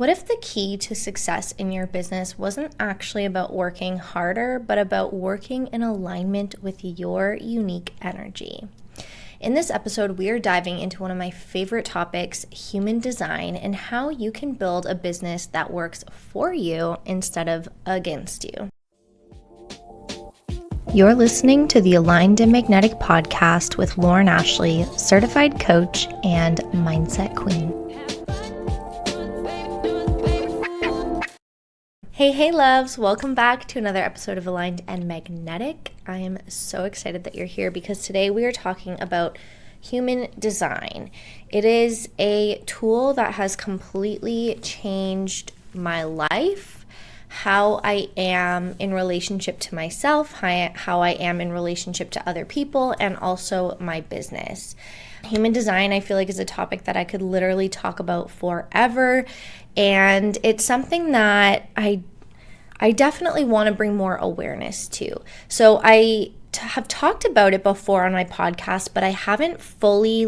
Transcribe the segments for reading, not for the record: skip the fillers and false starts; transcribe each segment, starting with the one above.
What if the key to success in your business wasn't actually about working harder, but about working in alignment with your unique energy? In this episode, we are diving into one of my favorite topics, human design, and how you can build a business that works for you instead of against you. You're listening to the Aligned and Magnetic podcast with Lauren Ashley, certified coach and mindset queen. Hey loves, welcome back to another episode of Aligned and Magnetic. I am so excited that you're here because today we are talking about human design. It is a tool that has completely changed my life, how I am in relationship to myself, how I am in relationship to other people, and also my business. Human design, I feel like, is a topic that I could literally talk about forever, and it's something that I definitely want to bring more awareness to. So I have talked about it before on my podcast, but I haven't fully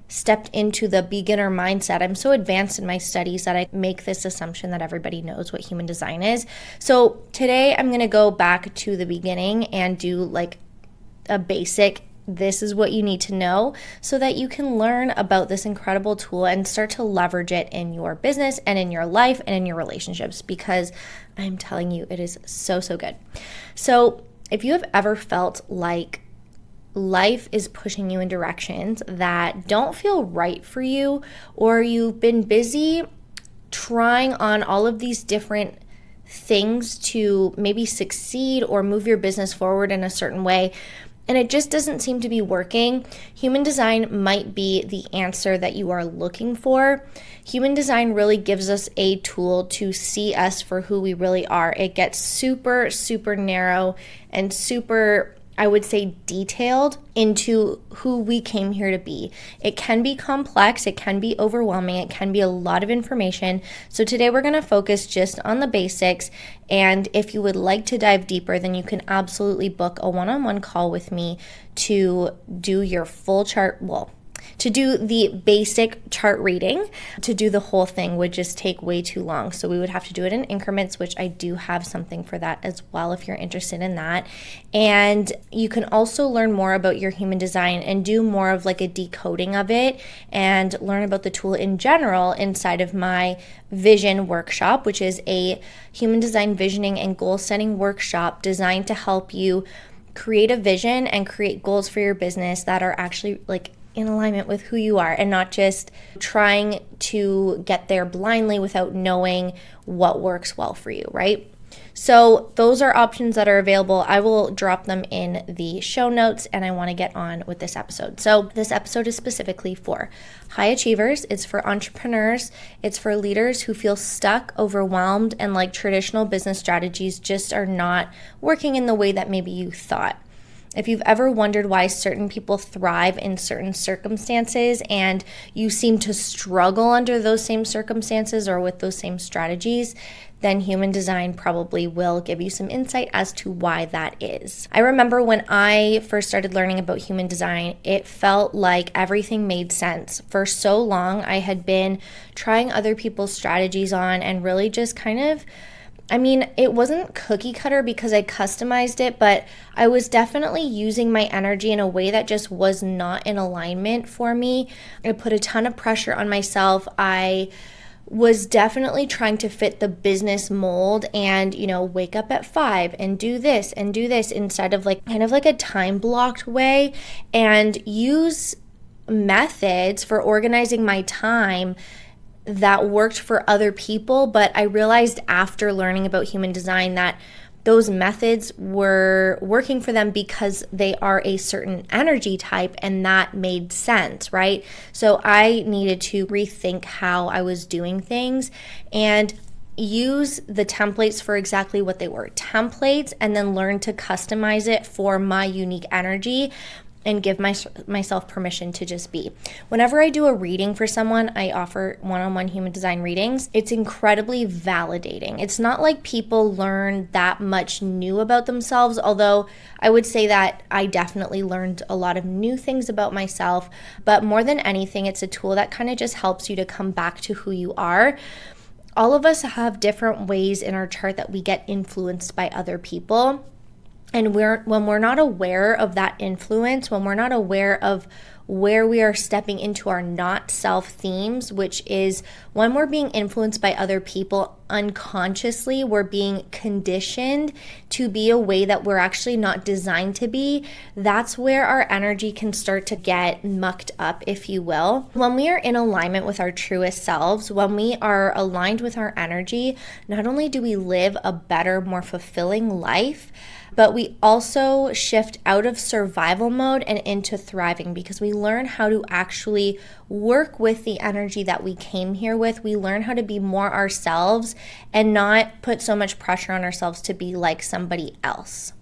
stepped into the beginner mindset. I'm so advanced in my studies that I make this assumption that everybody knows what human design is. So today I'm going to go back to the beginning and do a basic, this is what you need to know so that you can learn about this incredible tool and start to leverage it in your business and in your life and in your relationships, because I'm telling you, it is so good. So if you have ever felt like life is pushing you in directions that don't feel right for you, or you've been busy trying on all of these different things to maybe succeed or move your business forward in a certain way, and it just doesn't seem to be working, human design might be the answer that you are looking for. Human design really gives us a tool to see us for who we really are. It gets super narrow and super, I would say, detailed into who we came here to be. It can be complex, it can be overwhelming, it can be a lot of information. So today we're going to focus just on the basics, and if you would like to dive deeper, then you can absolutely book a one-on-one call with me to do your full chart, to do the basic chart reading. To do the whole thing would just take way too long. So we would have to do it in increments, which I do have something for that as well if you're interested in that. And you can also learn more about your human design and do more of a decoding of it and learn about the tool in general inside of my vision workshop, which is a human design visioning and goal setting workshop designed to help you create a vision and create goals for your business that are actually in alignment with who you are, and not just trying to get there blindly without knowing what works well for you, right? So those are options that are available. I will drop them in the show notes, and I want to get on with this episode. So this episode is specifically for high achievers. It's for entrepreneurs. It's for leaders who feel stuck, overwhelmed, and traditional business strategies just are not working in the way that maybe you thought. If you've ever wondered why certain people thrive in certain circumstances and you seem to struggle under those same circumstances or with those same strategies, then human design probably will give you some insight as to why that is. I remember when I first started learning about human design, it felt like everything made sense. For so long, I had been trying other people's strategies on and really just it wasn't cookie cutter because I customized it, but I was definitely using my energy in a way that just was not in alignment for me. I put a ton of pressure on myself. I was definitely trying to fit the business mold and, wake up at 5 and do this instead of a time blocked way, and use methods for organizing my time that worked for other people. But I realized after learning about human design that those methods were working for them because they are a certain energy type, and that made sense, right? So I needed to rethink how I was doing things and use the templates for exactly what they were, templates, and then learn to customize it for my unique energy and give myself permission to just be. Whenever I do a reading for someone, I offer one-on-one human design readings. It's incredibly validating. It's not like people learn that much new about themselves, although I would say that I definitely learned a lot of new things about myself. But more than anything, it's a tool that kind of just helps you to come back to who you are. all of us have different ways in our chart that we get influenced by other people. And when we're not aware of that influence, when we're not aware of where we are stepping into our not self themes, which is when we're being influenced by other people unconsciously, we're being conditioned to be a way that we're actually not designed to be. That's where our energy can start to get mucked up, if you will. When we are in alignment with our truest selves, when we are aligned with our energy, not only do we live a better, more fulfilling life, but we also shift out of survival mode and into thriving, because we learn how to actually work with the energy that we came here with. We learn how to be more ourselves and not put so much pressure on ourselves to be like somebody else.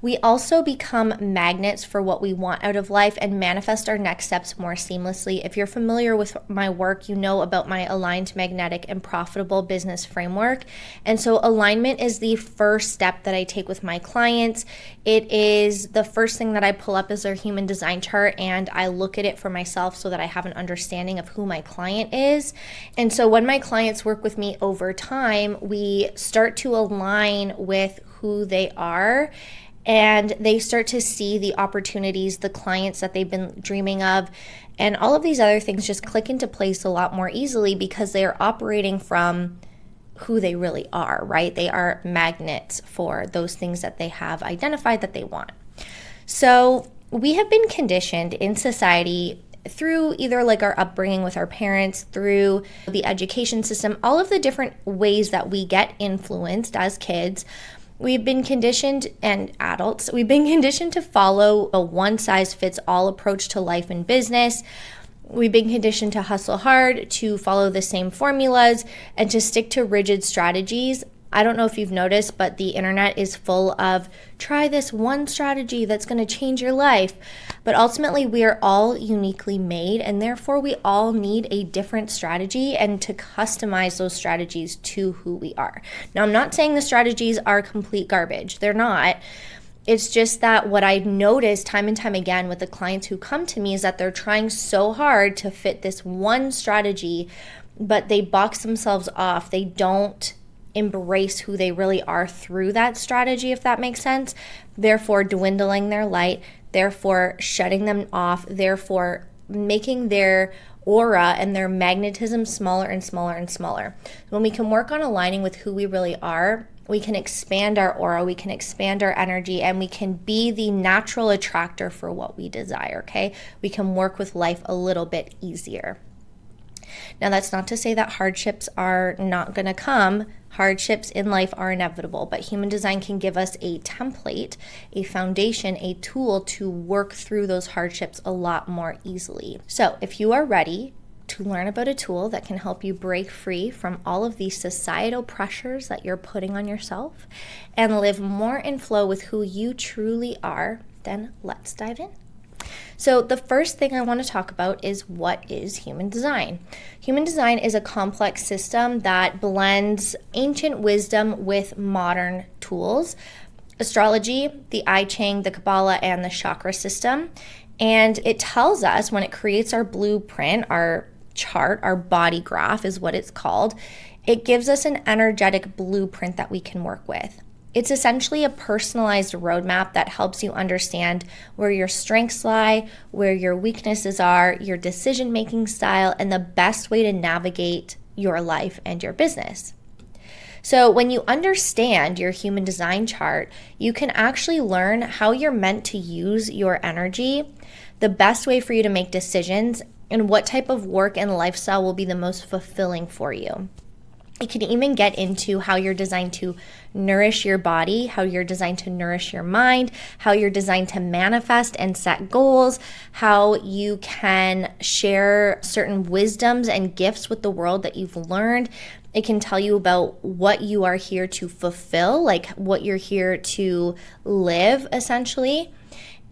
We also become magnets for what we want out of life and manifest our next steps more seamlessly. If you're familiar with my work, you know about my aligned, magnetic, and profitable business framework. And so alignment is the first step that I take with my clients. It is the first thing that I pull up as their human design chart, and I look at it for myself so that I have an understanding of who my client is. And so when my clients work with me over time, we start to align with who they are, and they start to see the opportunities, the clients that they've been dreaming of, and all of these other things just click into place a lot more easily because they are operating from who they really are, right? They are magnets for those things that they have identified that they want. So we have been conditioned in society through either like our upbringing with our parents, through the education system, all of the different ways that we get influenced as kids. We've been conditioned, and adults, we've been conditioned to follow a one-size-fits-all approach to life and business. We've been conditioned to hustle hard, to follow the same formulas, and to stick to rigid strategies. I don't know if you've noticed, but the internet is full of try this one strategy that's going to change your life. But ultimately, we are all uniquely made, and therefore we all need a different strategy and to customize those strategies to who we are. Now, I'm not saying the strategies are complete garbage. They're not. It's just that what I've noticed time and time again with the clients who come to me is that they're trying so hard to fit this one strategy, but they box themselves off. They don't embrace who they really are through that strategy, if that makes sense, therefore dwindling their light, therefore shutting them off, therefore making their aura and their magnetism smaller and smaller and smaller. When we can work on aligning with who we really are, we can expand our aura, we can expand our energy, and we can be the natural attractor for what we desire, okay? We can work with life a little bit easier. Now, that's not to say that hardships are not going to come. Hardships in life are inevitable, but human design can give us a template, a foundation, a tool to work through those hardships a lot more easily. So if you are ready to learn about a tool that can help you break free from all of these societal pressures that you're putting on yourself and live more in flow with who you truly are, then let's dive in. So the first thing I want to talk about is what is human design. Human design is a complex system that blends ancient wisdom with modern tools, astrology, the I Ching, the Kabbalah, and the chakra system. And it tells us when it creates our blueprint, our chart, our body graph is what it's called. It gives us an energetic blueprint that we can work with. It's essentially a personalized roadmap that helps you understand where your strengths lie, where your weaknesses are, your decision-making style, and the best way to navigate your life and your business. So when you understand your human design chart, you can actually learn how you're meant to use your energy, the best way for you to make decisions, and what type of work and lifestyle will be the most fulfilling for you. It can even get into how you're designed to nourish your body, how you're designed to nourish your mind, how you're designed to manifest and set goals, how you can share certain wisdoms and gifts with the world that you've learned. It can tell you about what you are here to fulfill, like what you're here to live, essentially.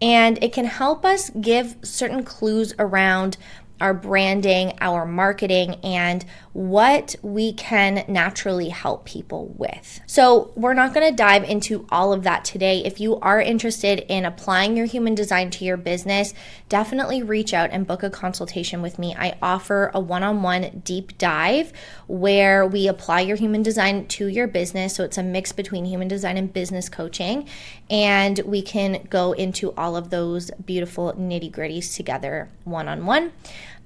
And it can help us give certain clues around our branding, our marketing, and what we can naturally help people with. So we're not going to dive into all of that today. If you are interested in applying your human design to your business, definitely reach out and book a consultation with me. I offer a one-on-one deep dive where we apply your human design to your business. So it's a mix between human design and business coaching. And we can go into all of those beautiful nitty-gritties together one-on-one.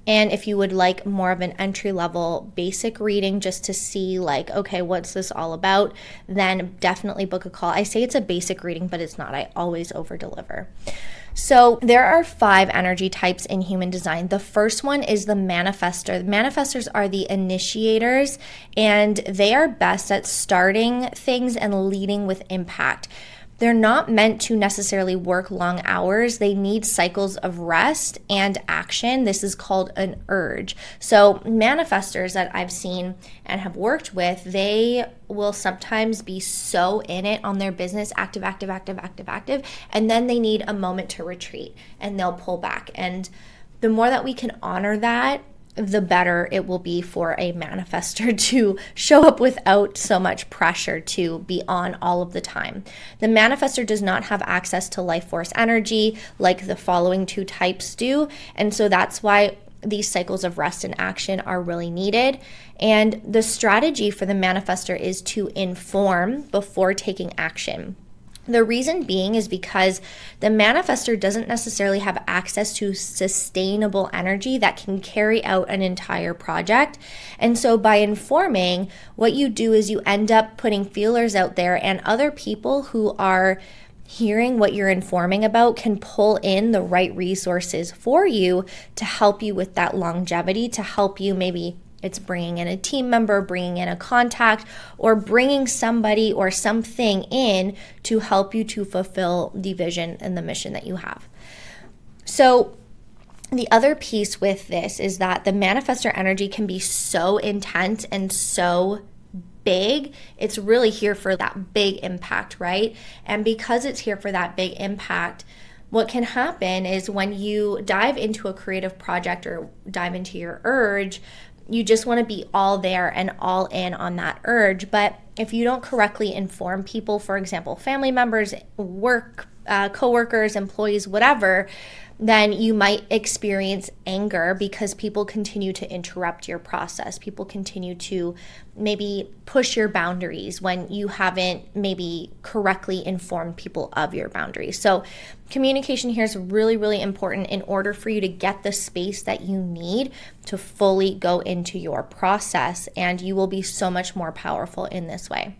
And if you would like more of an entry-level basic reading just to see like, okay, what's this all about, then definitely book a call. I say it's a basic reading, but it's not. I always over-deliver. So there are 5 energy types in human design. The first one is the manifestor. The manifestors are the initiators, and they are best at starting things and leading with impact. They're not meant to necessarily work long hours. They need cycles of rest and action. This is called an urge. So manifestors that I've seen and have worked with, they will sometimes be so in it on their business, active, and then they need a moment to retreat and they'll pull back. And the more that we can honor that, the better it will be for a manifestor to show up without so much pressure to be on all of the time. The manifestor does not have access to life force energy like the following 2 types do. And so that's why these cycles of rest and action are really needed. And the strategy for the manifestor is to inform before taking action. The reason being is because the manifestor doesn't necessarily have access to sustainable energy that can carry out an entire project. And so by informing, what you do is you end up putting feelers out there, and other people who are hearing what you're informing about can pull in the right resources for you to help you with that longevity, to help you. Maybe it's bringing in a team member, bringing in a contact, or bringing somebody or something in to help you to fulfill the vision and the mission that you have. So the other piece with this is that the manifestor energy can be so intense and so big. It's really here for that big impact, right? And because it's here for that big impact, what can happen is when you dive into a creative project or dive into your urge, you just want to be all there and all in on that urge. But if you don't correctly inform people, for example, family members, work, coworkers, employees, whatever, then you might experience anger because people continue to interrupt your process. People continue to maybe push your boundaries when you haven't maybe correctly informed people of your boundaries. So communication here is really, really important in order for you to get the space that you need to fully go into your process, and you will be so much more powerful in this way.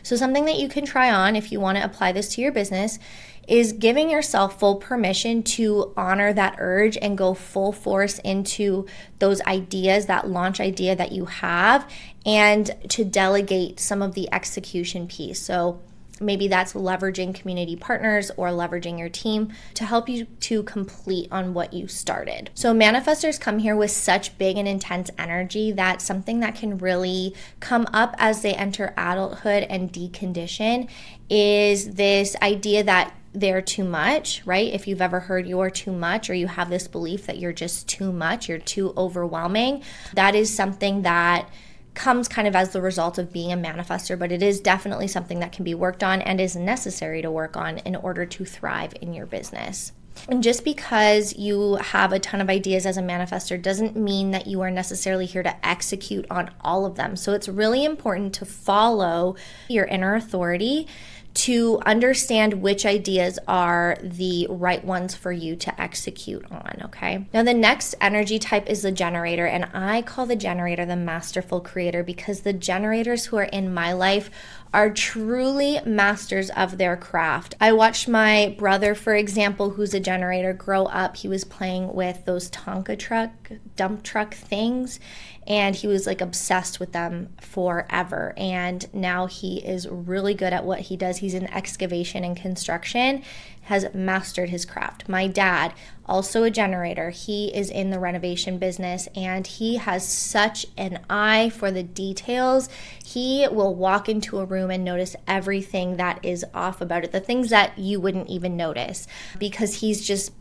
So something that you can try on if you want to apply this to your business is giving yourself full permission to honor that urge and go full force into those ideas, that launch idea that you have, and to delegate some of the execution piece. So maybe that's leveraging community partners or leveraging your team to help you to complete on what you started. So manifestors come here with such big and intense energy that something that can really come up as they enter adulthood and decondition is this idea that they're too much, right? If you've ever heard you're too much, or you have this belief that you're just too much, you're too overwhelming, that is something that comes kind of as the result of being a manifestor, but it is definitely something that can be worked on and is necessary to work on in order to thrive in your business. And just because you have a ton of ideas as a manifestor doesn't mean that you are necessarily here to execute on all of them. So it's really important to follow your inner authority to understand which ideas are the right ones for you to execute on, okay? Now, the next energy type is the generator, and I call the generator the masterful creator because the generators who are in my life are truly masters of their craft. I watched my brother, for example, who's a generator, grow up. He was playing with those Tonka truck, dump truck things, and he was like obsessed with them forever. And now he is really good at what he does. He's in excavation and construction, has mastered his craft. My dad, also a generator, he is in the renovation business and he has such an eye for the details. He will walk into a room and notice everything that is off about it, the things that you wouldn't even notice, because he's just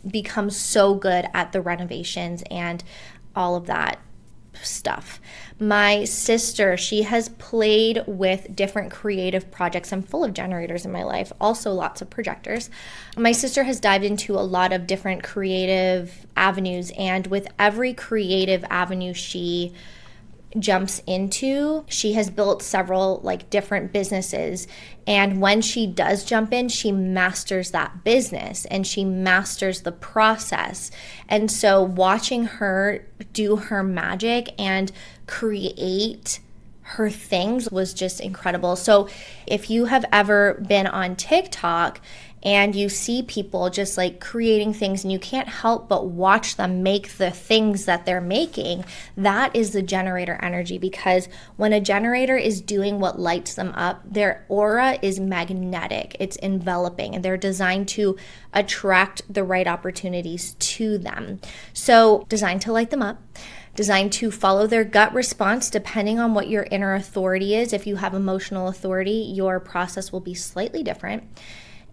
become so good at the renovations and all of that. stuff. My sister, she has played with different creative projects. I'm full of generators in my life, also lots of projectors. My sister has dived into a lot of different creative avenues, and with every creative avenue she jumps into, she has built several like different businesses, and when she does jump in, she masters that business and she masters the process. And so watching her do her magic and create her things was just incredible. So if you have ever been on TikTok and you see people just like creating things and you can't help but watch them make the things that they're making, that is the generator energy. Because when a generator is doing what lights them up, their aura is magnetic, it's enveloping, and they're designed to attract the right opportunities to them. So designed to light them up, designed to follow their gut response depending on what your inner authority is. If you have emotional authority, your process will be slightly different.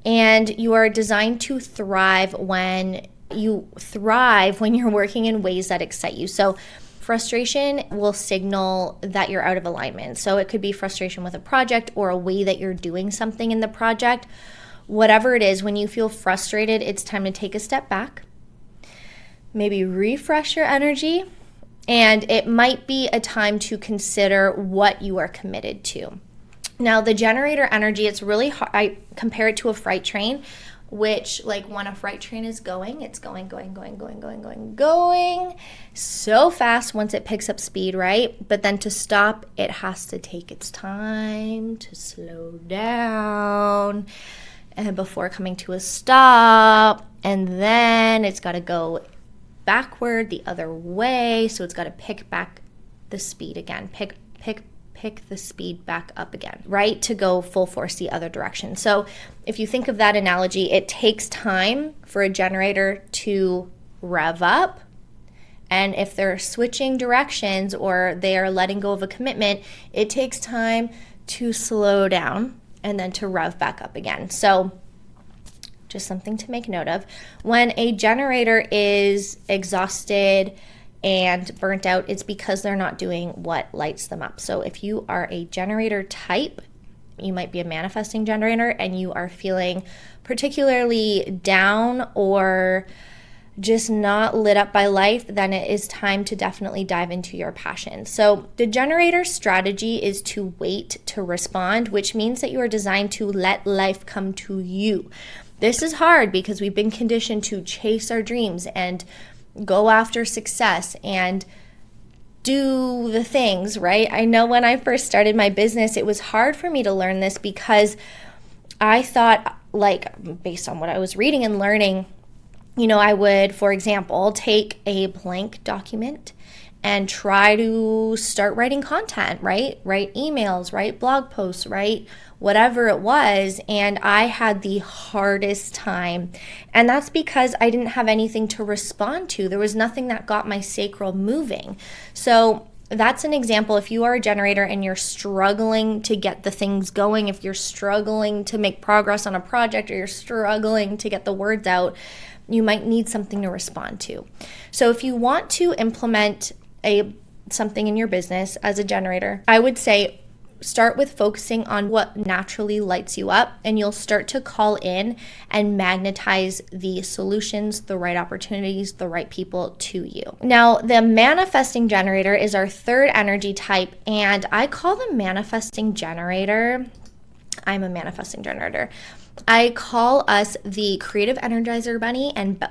And you are designed to thrive when you're working in ways that excite you. So frustration will signal that you're out of alignment. So it could be frustration with a project or a way that you're doing something in the project. Whatever it is, when you feel frustrated, it's time to take a step back, maybe refresh your energy, and it might be a time to consider what you are committed to. Now, the generator energy, it's really hard. I compare it to a freight train, which like when a freight train is going, it's going so fast once it picks up speed, right? But then to stop, it has to take its time to slow down and before coming to a stop. And then it's got to go backward the other way. So it's got to pick back the speed again, pick the speed back up again, right? To go full force the other direction. So if you think of that analogy, it takes time for a generator to rev up. And if they're switching directions or they are letting go of a commitment, it takes time to slow down and then to rev back up again. So just something to make note of. When a generator is exhausted and burnt out, it's because they're not doing what lights them up. So if you are a generator type, you might be a manifesting generator and you are feeling particularly down or just not lit up by life, then it is time to definitely dive into your passion. So the generator strategy is to wait to respond, which means that you are designed to let life come to you. This is hard because we've been conditioned to chase our dreams and go after success and do the things, right? I know when I first started my business, it was hard for me to learn this because I thought, like, based on what I was reading and learning, I would, for example, take a blank document and try to start writing content, right? Write emails, write blog posts, write whatever it was. And I had the hardest time. And that's because I didn't have anything to respond to. There was nothing that got my sacral moving. So that's an example. If you are a generator and you're struggling to get the things going, if you're struggling to make progress on a project or you're struggling to get the words out, you might need something to respond to. So if you want to implement something in your business as a generator, I would say start with focusing on what naturally lights you up, and you'll start to call in and magnetize the solutions, the right opportunities, the right people to you. Now, the manifesting generator is our third energy type, and I call the manifesting generator, I'm a manifesting generator. I call us the creative Energizer bunny and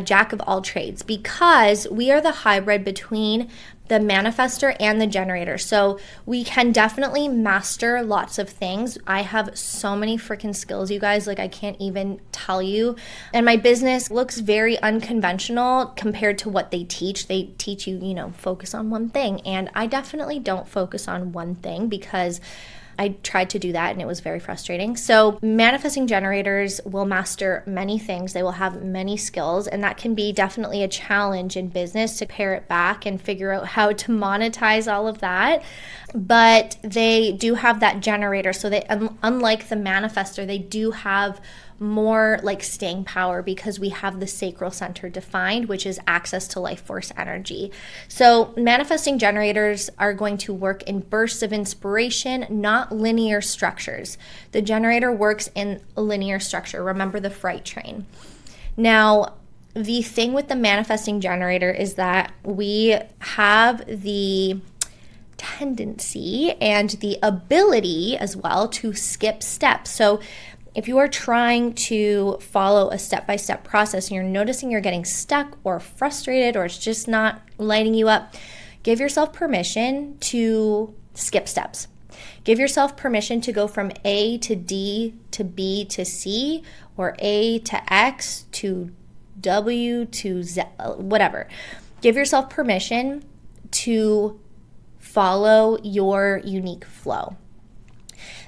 jack of all trades, because we are the hybrid between the manifestor and the generator. So we can definitely master lots of things. I have so many freaking skills, you guys, like I can't even tell you. And my business looks very unconventional compared to what they teach. They teach you, focus on one thing. And I definitely don't focus on one thing because I tried to do that and it was very frustrating. So manifesting generators will master many things. They will have many skills, and that can be definitely a challenge in business to pare it back and figure out how to monetize all of that. But they do have that generator. So they, unlike the manifestor, they do have more like staying power because we have the sacral center defined, which is access to life force energy. So manifesting generators are going to work in bursts of inspiration, not linear structures. The generator works in a linear structure. Remember the freight train. Now, the thing with the manifesting generator is that we have the tendency and the ability as well to skip steps. So if you are trying to follow a step-by-step process and you're noticing you're getting stuck or frustrated or it's just not lighting you up, give yourself permission to skip steps. Give yourself permission to go from A to D to B to C, or A to X to W to Z, whatever. Give yourself permission to follow your unique flow.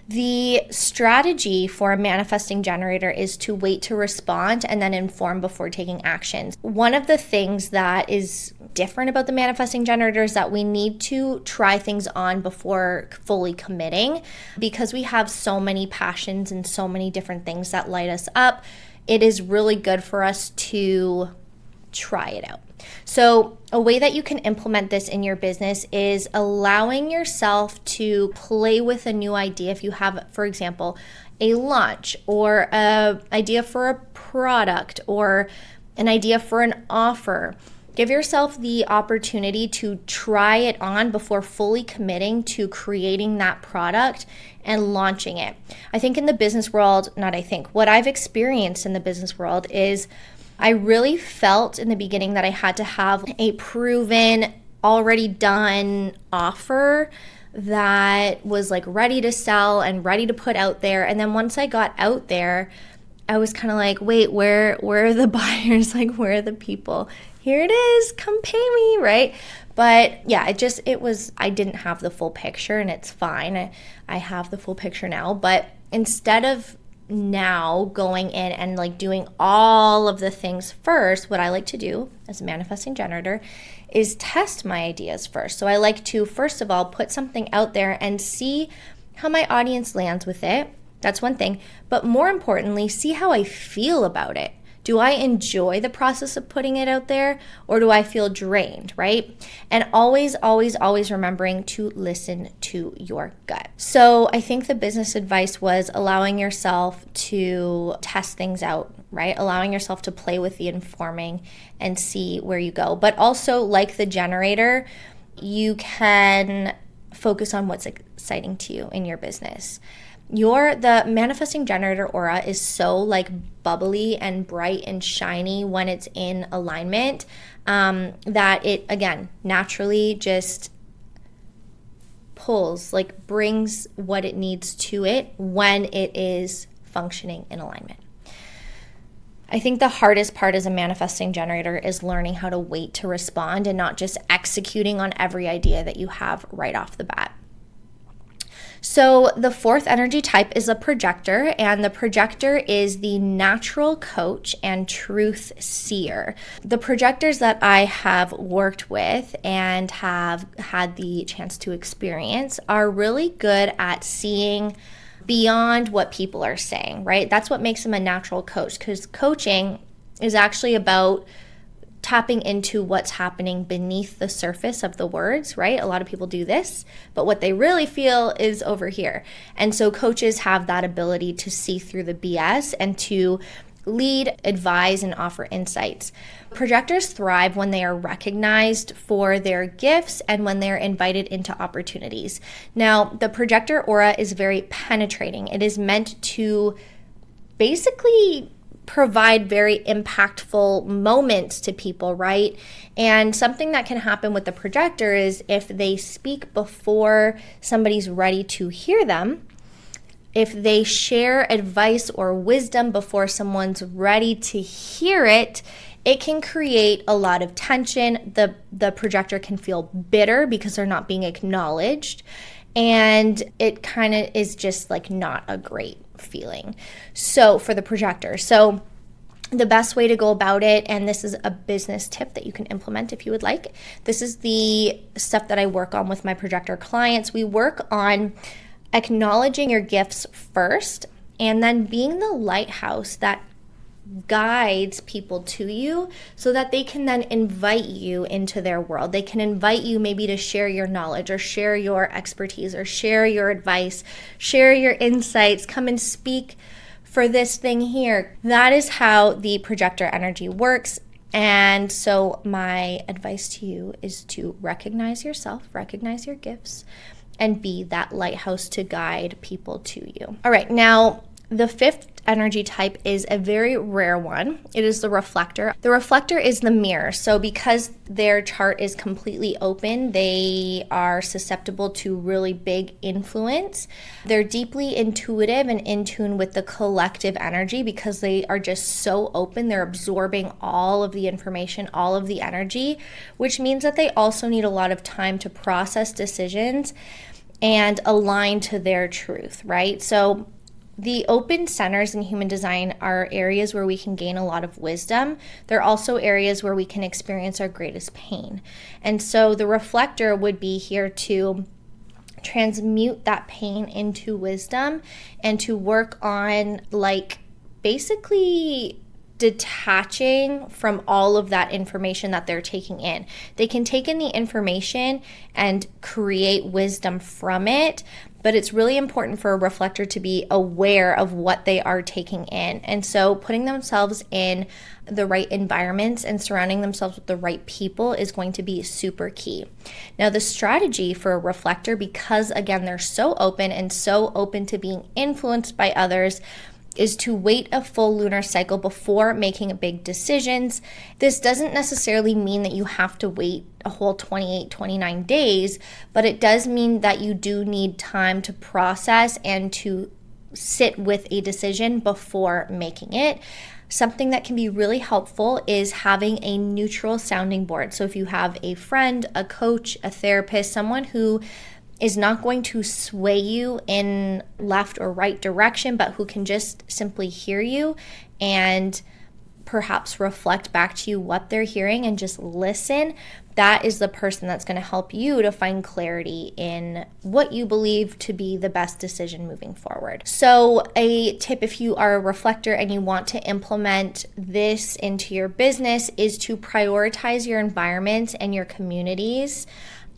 The strategy for a manifesting generator is to wait to respond and then inform before taking actions. One of the things that is different about the manifesting generator is that we need to try things on before fully committing, because we have so many passions and so many different things that light us up. It is really good for us to try it out. So a way that you can implement this in your business is allowing yourself to play with a new idea. If you have, for example, a launch or an idea for a product or an idea for an offer, give yourself the opportunity to try it on before fully committing to creating that product and launching it. I think in the business world, what I've experienced in the business world is I really felt in the beginning that I had to have a proven, already done offer that was like ready to sell and ready to put out there. And then once I got out there, I was kind of like, wait, where are the buyers? Like, where are the people? Here it is, come pay me, right? But yeah, I didn't have the full picture, and it's fine. I have the full picture now. But instead of now going in and like doing all of the things first, what I like to do as a manifesting generator is test my ideas first. So I like to, first of all, put something out there and see how my audience lands with it. That's one thing. But more importantly, see how I feel about it. Do I enjoy the process of putting it out there, or do I feel drained, right? And always, always, always remembering to listen to your gut. So I think the business advice was allowing yourself to test things out, right? Allowing yourself to play with the informing and see where you go. But also, like the generator, you can focus on what's exciting to you in your business. The manifesting generator aura is so like bubbly and bright and shiny when it's in alignment, that it, again, naturally just brings what it needs to it when it is functioning in alignment. I think the hardest part as a manifesting generator is learning how to wait to respond and not just executing on every idea that you have right off the bat. So the fourth energy type is a projector, and the projector is the natural coach and truth seer. The projectors that I have worked with and have had the chance to experience are really good at seeing beyond what people are saying, right? That's what makes them a natural coach, because coaching is actually about tapping into what's happening beneath the surface of the words, right? A lot of people do this, but what they really feel is over here. And so coaches have that ability to see through the BS and to lead, advise, and offer insights. Projectors thrive when they are recognized for their gifts and when they're invited into opportunities. Now, the projector aura is very penetrating. It is meant to basically provide very impactful moments to people, right? And something that can happen with the projector is if they speak before somebody's ready to hear them, if they share advice or wisdom before someone's ready to hear it, it can create a lot of tension. The projector can feel bitter because they're not being acknowledged, and it kind of is just like not a great feeling. So for the projector, so the best way to go about it, and this is a business tip that you can implement if you would like, this is the stuff that I work on with my projector clients. We work on acknowledging your gifts first and then being the lighthouse that guides people to you so that they can then invite you into their world. They can invite you maybe to share your knowledge or share your expertise or share your advice, share your insights, come and speak for this thing here. That is how the projector energy works. And so my advice to you is to recognize yourself, recognize your gifts, and be that lighthouse to guide people to you. All right, now the fifth energy type is a very rare one. It is the reflector. The reflector is the mirror. So because their chart is completely open, they are susceptible to really big influence. They're deeply intuitive and in tune with the collective energy because they are just so open. They're absorbing all of the information, all of the energy, which means that they also need a lot of time to process decisions and align to their truth, right? So the open centers in human design are areas where we can gain a lot of wisdom. They're also areas where we can experience our greatest pain. And so the reflector would be here to transmute that pain into wisdom and to work on basically detaching from all of that information that they're taking in. They can take in the information and create wisdom from it, but it's really important for a reflector to be aware of what they are taking in. And so putting themselves in the right environments and surrounding themselves with the right people is going to be super key. Now, the strategy for a reflector, because again, they're so open and so open to being influenced by others, is to wait a full lunar cycle before making big decisions. This doesn't necessarily mean that you have to wait a whole 28, 29 days, but it does mean that you do need time to process and to sit with a decision before making it. Something that can be really helpful is having a neutral sounding board. So if you have a friend, a coach, a therapist, someone who is not going to sway you in left or right direction, but who can just simply hear you and perhaps reflect back to you what they're hearing and just listen, that is the person that's going to help you to find clarity in what you believe to be the best decision moving forward. So a tip if you are a reflector and you want to implement this into your business is to prioritize your environment and your communities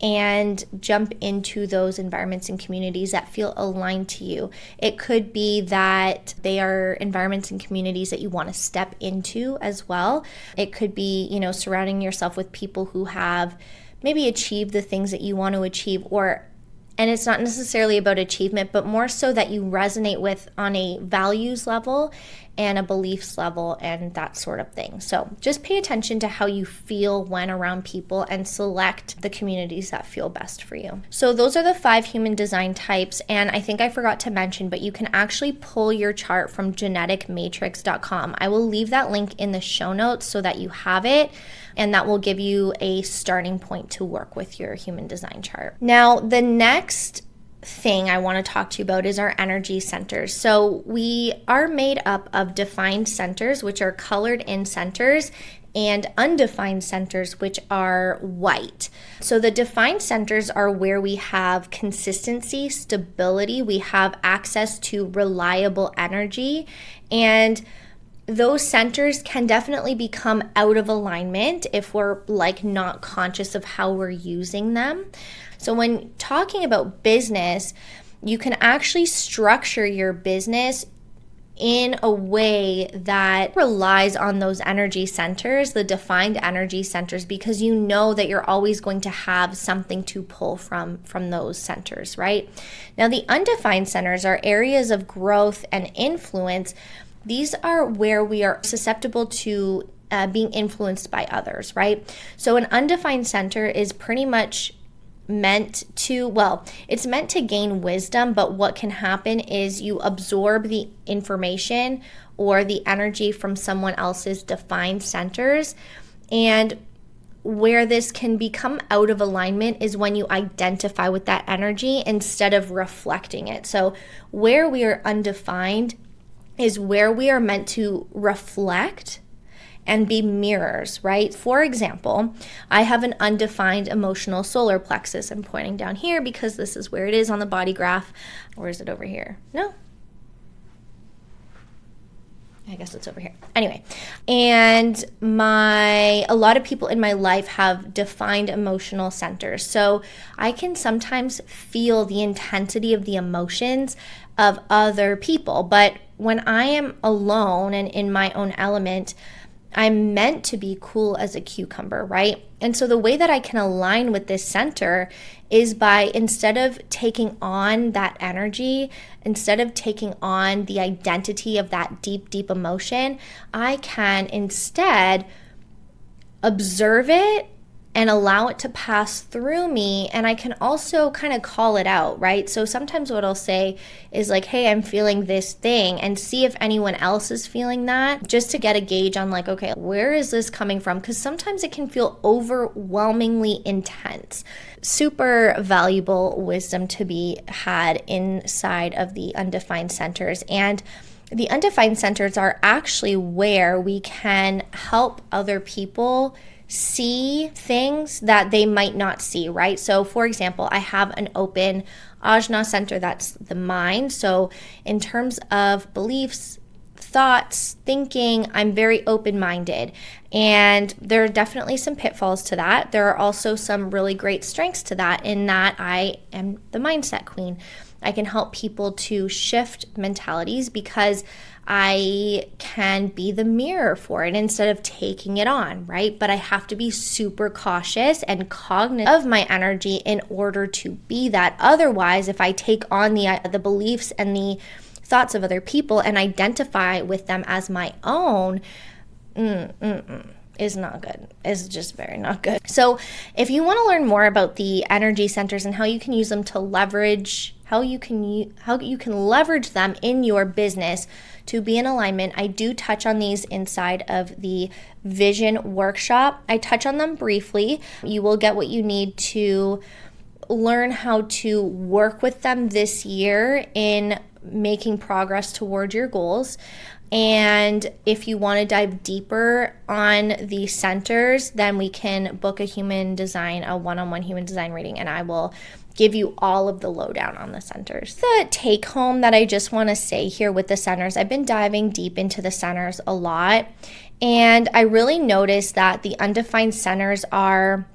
and jump into those environments and communities that feel aligned to you. It could be that they are environments and communities that you want to step into as well. It could be, surrounding yourself with people who have maybe achieved the things that you want to achieve, and it's not necessarily about achievement, but more so that you resonate with on a values level and a beliefs level and that sort of thing. So just pay attention to how you feel when around people and select the communities that feel best for you. So those are the 5 human design types. And I think I forgot to mention, but you can actually pull your chart from geneticmatrix.com. I will leave that link in the show notes so that you have it. And that will give you a starting point to work with your human design chart. Now, the next thing I want to talk to you about is our energy centers. So we are made up of defined centers, which are colored in centers, and undefined centers, which are white. So the defined centers are where we have consistency, stability, we have access to reliable energy, and those centers can definitely become out of alignment if we're not conscious of how we're using them. So when talking about business, you can actually structure your business in a way that relies on those energy centers, the defined energy centers, because you know that you're always going to have something to pull from those centers, right? Now, the undefined centers are areas of growth and influence. These are where we are susceptible to being influenced by others, right? So an undefined center is pretty much it's meant to gain wisdom, but what can happen is you absorb the information or the energy from someone else's defined centers. And where this can become out of alignment is when you identify with that energy instead of reflecting it. So where we are undefined is where we are meant to reflect and be mirrors, right? For example, I have an undefined emotional solar plexus. I'm pointing down here because this is where it is on the body graph. Or is it over here? No. I guess it's over here. Anyway, and a lot of people in my life have defined emotional centers. So I can sometimes feel the intensity of the emotions of other people. But when I am alone and in my own element, I'm meant to be cool as a cucumber, right? And so the way that I can align with this center is by, instead of taking on that energy, instead of taking on the identity of that deep, deep emotion, I can instead observe it and allow it to pass through me. And I can also kind of call it out, right? So sometimes what I'll say is like, hey, I'm feeling this thing, and see if anyone else is feeling that, just to get a gauge on like, okay, where is this coming from? Because sometimes it can feel overwhelmingly intense. Super valuable wisdom to be had inside of the undefined centers. And the undefined centers are actually where we can help other people see things that they might not see, right? So for example, I have an open ajna center, that's the mind. So in terms of beliefs, thoughts, thinking, I'm very open-minded. And there are definitely some pitfalls to that. There are also some really great strengths to that, in that I am the mindset queen. I can help people to shift mentalities because I can be the mirror for it instead of taking it on, right? But I have to be super cautious and cognizant of my energy in order to be that. Otherwise, if I take on the beliefs and the thoughts of other people and identify with them as my own, is not good. Is just very not good. So if you want to learn more about the energy centers and how you can use them to leverage, how you can leverage them in your business to be in alignment, I do touch on these inside of the vision workshop. I touch on them briefly. You will get what you need to learn how to work with them this year in making progress towards your goals. And if you want to dive deeper on the centers, then we can book a one-on-one human design reading, and I will give you all of the lowdown on the centers. The take home that I just want to say here with the centers, I've been diving deep into the centers a lot, and I really noticed that the undefined centers are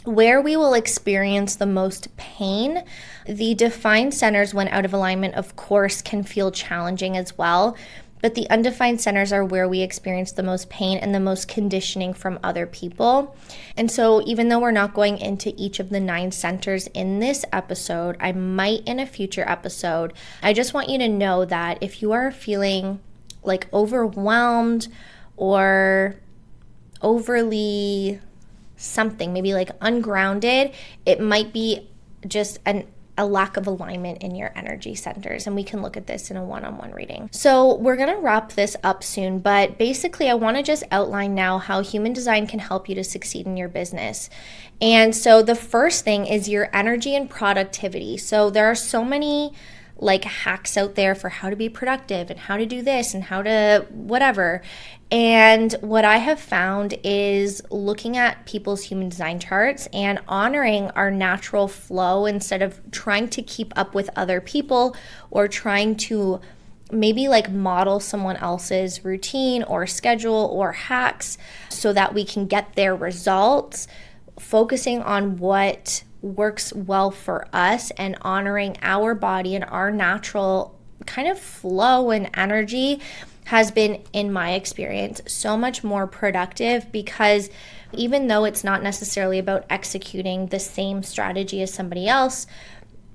where we will experience the most pain. The defined centers, when out of alignment, of course, can feel challenging as well. But the undefined centers are where we experience the most pain and the most conditioning from other people. And so even though we're not going into each of the 9 centers in this episode, I might in a future episode. I just want you to know that if you are feeling like overwhelmed or overly something, maybe like ungrounded, it might be just a lack of alignment in your energy centers. And we can look at this in a one-on-one reading. So we're going to wrap this up soon, but basically I want to just outline now how human design can help you to succeed in your business. And so the first thing is your energy and productivity. So there are so many like hacks out there for how to be productive and how to do this and how to whatever. And what I have found is looking at people's human design charts and honoring our natural flow instead of trying to keep up with other people or trying to maybe like model someone else's routine or schedule or hacks so that we can get their results, focusing on what works well for us and honoring our body and our natural kind of flow and energy has been, in my experience, so much more productive, because even though it's not necessarily about executing the same strategy as somebody else,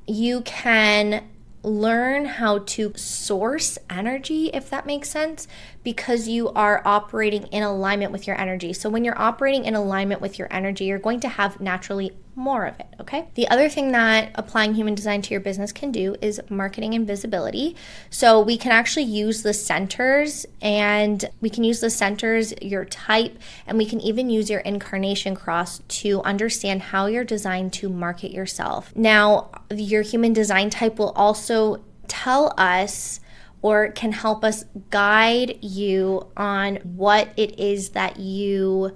you can learn how to source energy, if that makes sense, because you are operating in alignment with your energy. So when you're operating in alignment with your energy, you're going to have naturally more of it, okay? The other thing that applying human design to your business can do is marketing and visibility. So we can actually use the centers, and we can use the centers, your type, and we can even use your incarnation cross to understand how you're designed to market yourself. Now, your human design type will also tell us or can help us guide you on what it is that you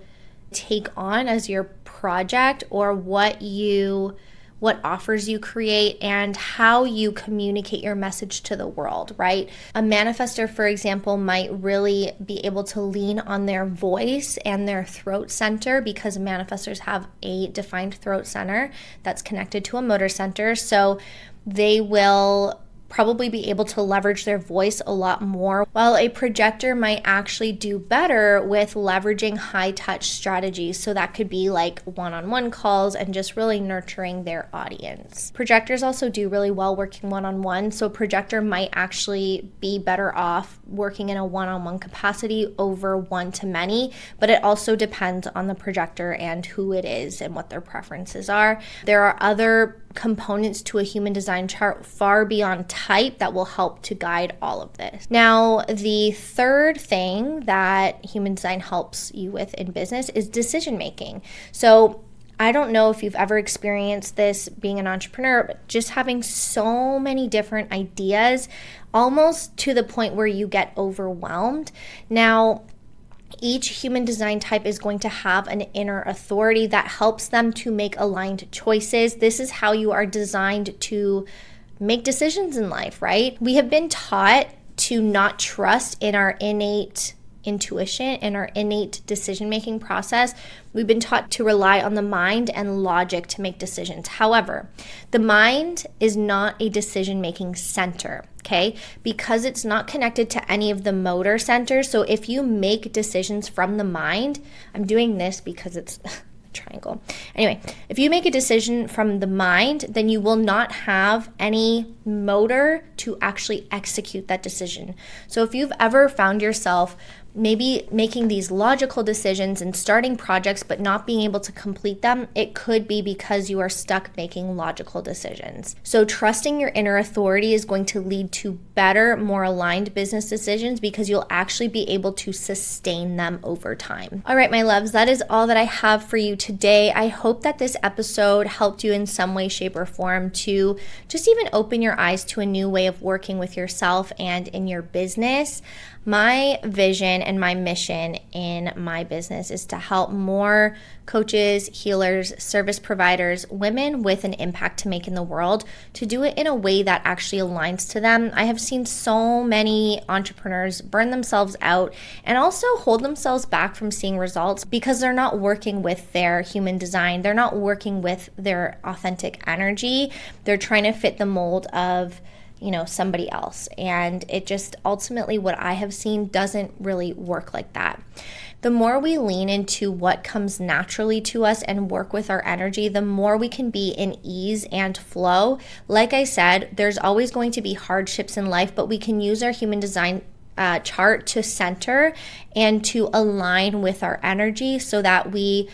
take on as your project, or what what offers you create, and how you communicate your message to the world, right? A manifestor, for example, might really be able to lean on their voice and their throat center, because manifestors have a defined throat center that's connected to a motor center. So they will probably be able to leverage their voice a lot more, while a projector might actually do better with leveraging high touch strategies. So that could be like one-on-one calls and just really nurturing their audience. Projectors also do really well working one-on-one, so projector might actually be better off working in a one-on-one capacity over one-to-many, but it also depends on the projector and who it is and what their preferences are. There are other components to a human design chart far beyond type that will help to guide all of this. Now, the third thing that human design helps you with in business is decision making. So I don't know if you've ever experienced this being an entrepreneur, but just having so many different ideas, almost to the point where you get overwhelmed. Now, each human design type is going to have an inner authority that helps them to make aligned choices. This is how you are designed to make decisions in life, right? We have been taught to not trust in our innate intuition and our innate decision-making process. We've been taught to rely on the mind and logic to make decisions. However, the mind is not a decision-making center, okay? Because it's not connected to any of the motor centers. So if you make decisions from the mind, I'm doing this because it's triangle. Anyway, if you make a decision from the mind, then you will not have any motor to actually execute that decision. So if you've ever found yourself maybe making these logical decisions and starting projects but not being able to complete them, it could be because you are stuck making logical decisions. So trusting your inner authority is going to lead to better, more aligned business decisions, because you'll actually be able to sustain them over time. All right, my loves, that is all that I have for you today. I hope that this episode helped you in some way, shape, or form to just even open your eyes to a new way of working with yourself and in your business. My vision and my mission in my business is to help more coaches, healers, service providers, women with an impact to make in the world, to do it in a way that actually aligns to them. I have seen so many entrepreneurs burn themselves out and also hold themselves back from seeing results because they're not working with their human design. They're not working with their authentic energy. They're trying to fit the mold of somebody else. And it just ultimately, what I have seen, doesn't really work like that. The more we lean into what comes naturally to us and work with our energy, the more we can be in ease and flow. Like I said, there's always going to be hardships in life, but we can use our human design chart to center and to align with our energy so that we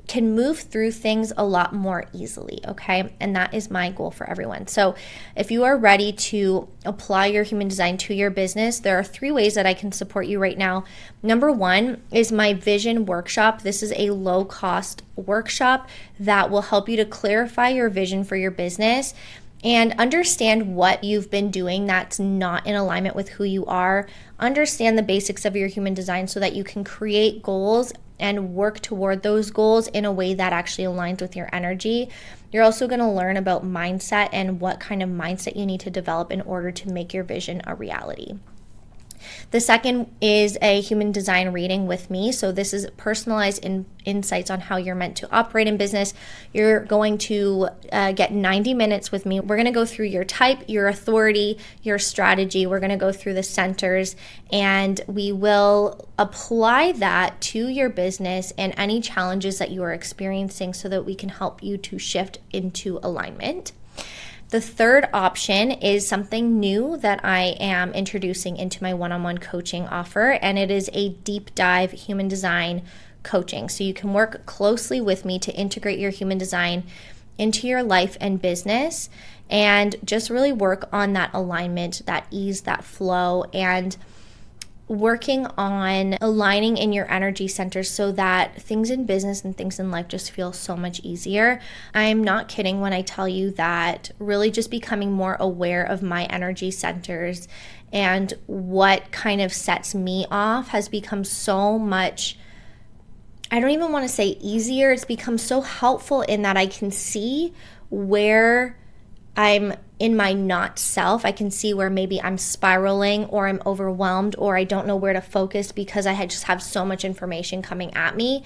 can move through things a lot more easily, okay? And that is my goal for everyone. So if you are ready to apply your human design to your business, there are 3 ways that I can support you right now. Number 1 is my vision workshop. This is a low-cost workshop that will help you to clarify your vision for your business and understand what you've been doing that's not in alignment with who you are. Understand the basics of your human design so that you can create goals and work toward those goals in a way that actually aligns with your energy. You're also going to learn about mindset and what kind of mindset you need to develop in order to make your vision a reality. The second is a human design reading with me. So this is personalized insights on how you're meant to operate in business. You're going to get 90 minutes with me. We're going to go through your type, your authority, your strategy. We're going to go through the centers, and we will apply that to your business and any challenges that you are experiencing so that we can help you to shift into alignment. The third option is something new that I am introducing into my one-on-one coaching offer, and it is a deep dive human design coaching. So you can work closely with me to integrate your human design into your life and business and just really work on that alignment, that ease, that flow, and working on aligning in your energy centers so that things in business and things in life just feel so much easier. I'm not kidding when I tell you that really just becoming more aware of my energy centers and what kind of sets me off has become so much, I don't even want to say easier, it's become so helpful in that I can see where I'm in my not self. I can see where maybe I'm spiraling or I'm overwhelmed or I don't know where to focus because I just have so much information coming at me.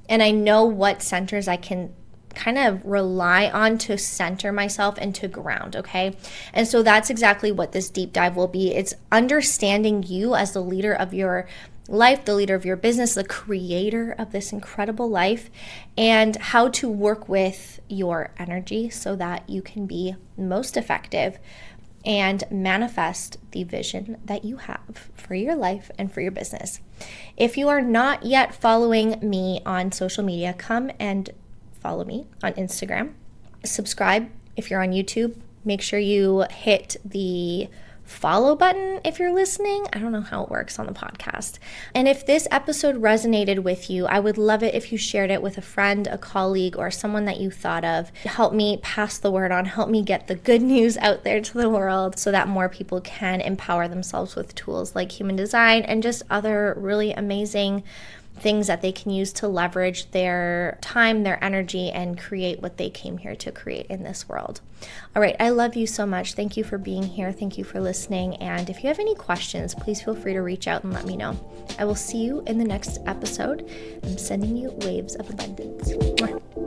And I know what centers I can kind of rely on to center myself and to ground, okay? And so that's exactly what this deep dive will be. It's understanding you as the leader of your life, the leader of your business, the creator of this incredible life, and how to work with your energy so that you can be most effective and manifest the vision that you have for your life and for your business. If you are not yet following me on social media, come and follow me on Instagram. Subscribe if you're on YouTube. Make sure you hit the follow button if you're listening. I don't know how it works on the podcast. And if this episode resonated with you, I would love it if you shared it with a friend, a colleague, or someone that you thought of. Help me pass the word on. Help me get the good news out there to the world so that more people can empower themselves with tools like human design and just other really amazing things that they can use to leverage their time, their energy, and create what they came here to create in this world. All right, I love you so much. Thank you for being here. Thank you for listening. And if you have any questions, please feel free to reach out and let me know. I will see you in the next episode. I'm sending you waves of abundance. Mwah.